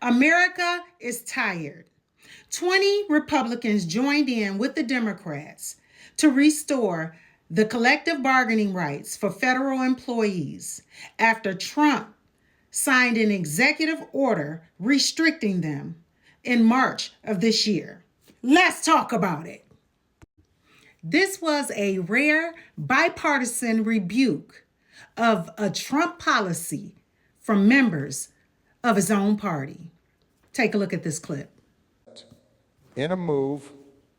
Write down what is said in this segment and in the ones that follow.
America is tired. 20 Republicans joined in with the Democrats to restore the collective bargaining rights for federal employees after Trump signed an executive order restricting them in March of this year. Let's talk about it. This was a rare bipartisan rebuke of a Trump policy from members of his own party. Take a look at this clip. In a move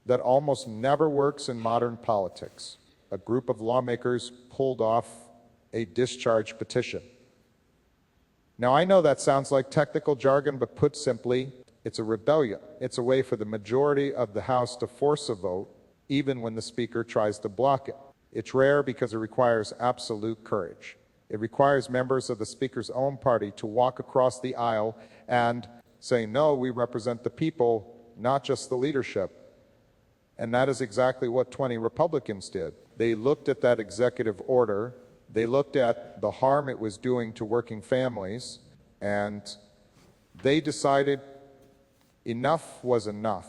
that almost never works in modern politics, a group of lawmakers pulled off a discharge petition. Now, I know that sounds like technical jargon, but put simply, it's a rebellion. It's a way for the majority of the House to force a vote, even when the Speaker tries to block it. It's rare because it requires absolute courage. It requires members of the Speaker's own party to walk across the aisle and say, no, we represent the people, not just the leadership. And that is exactly what 20 Republicans did. They looked at that executive order, they looked at the harm it was doing to working families, and they decided enough was enough.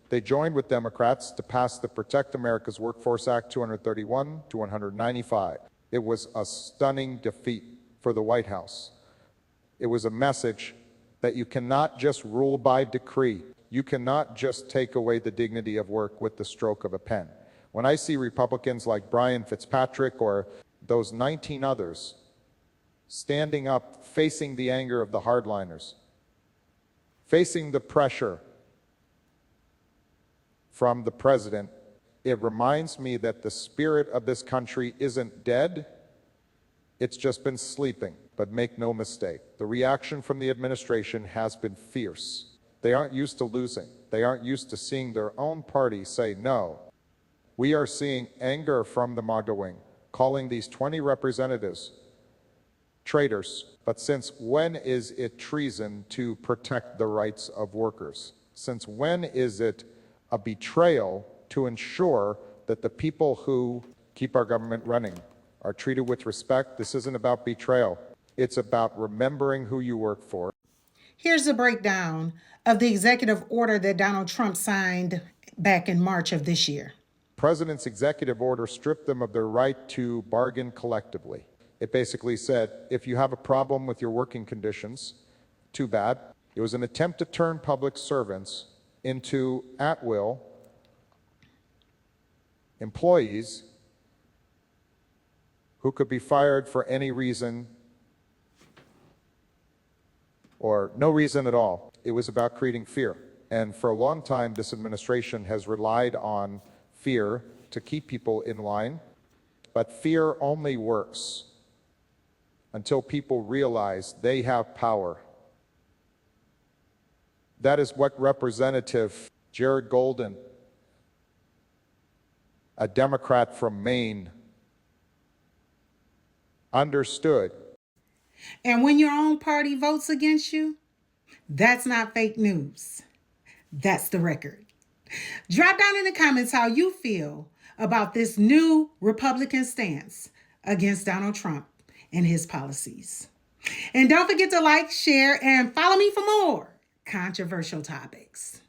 They joined with Democrats to pass the Protect America's Workforce Act 231 to 195. It was a stunning defeat for the White House. It was a message that you cannot just rule by decree. You cannot just take away the dignity of work with the stroke of a pen. When I see Republicans like Brian Fitzpatrick or those 19 others standing up, facing the anger of the hardliners, facing the pressure from the president, it reminds me that the spirit of this country isn't dead, it's just been sleeping. But make no mistake, the reaction from the administration has been fierce. They aren't used to losing. They aren't used to seeing their own party say no. We are seeing anger from the MAGA wing, calling these 20 representatives traitors. But since when is it treason to protect the rights of workers? Since when is it a betrayal to ensure that the people who keep our government running are treated with respect? This isn't about betrayal. It's about remembering who you work for. Here's a breakdown of the executive order that Donald Trump signed back in March of this year. The president's executive order stripped them of their right to bargain collectively. It basically said, if you have a problem with your working conditions, too bad. It was an attempt to turn public servants into at-will employees who could be fired for any reason or no reason at all. It was about creating fear. And for a long time, this administration has relied on fear to keep people in line. But fear only works until people realize they have power. That is what Representative Jared Golden, a Democrat from Maine, understood. And when your own party votes against you, that's not fake news. That's the record. Drop down in the comments how you feel about this new Republican stance against Donald Trump and his policies. And don't forget to like, share, and follow me for more controversial topics.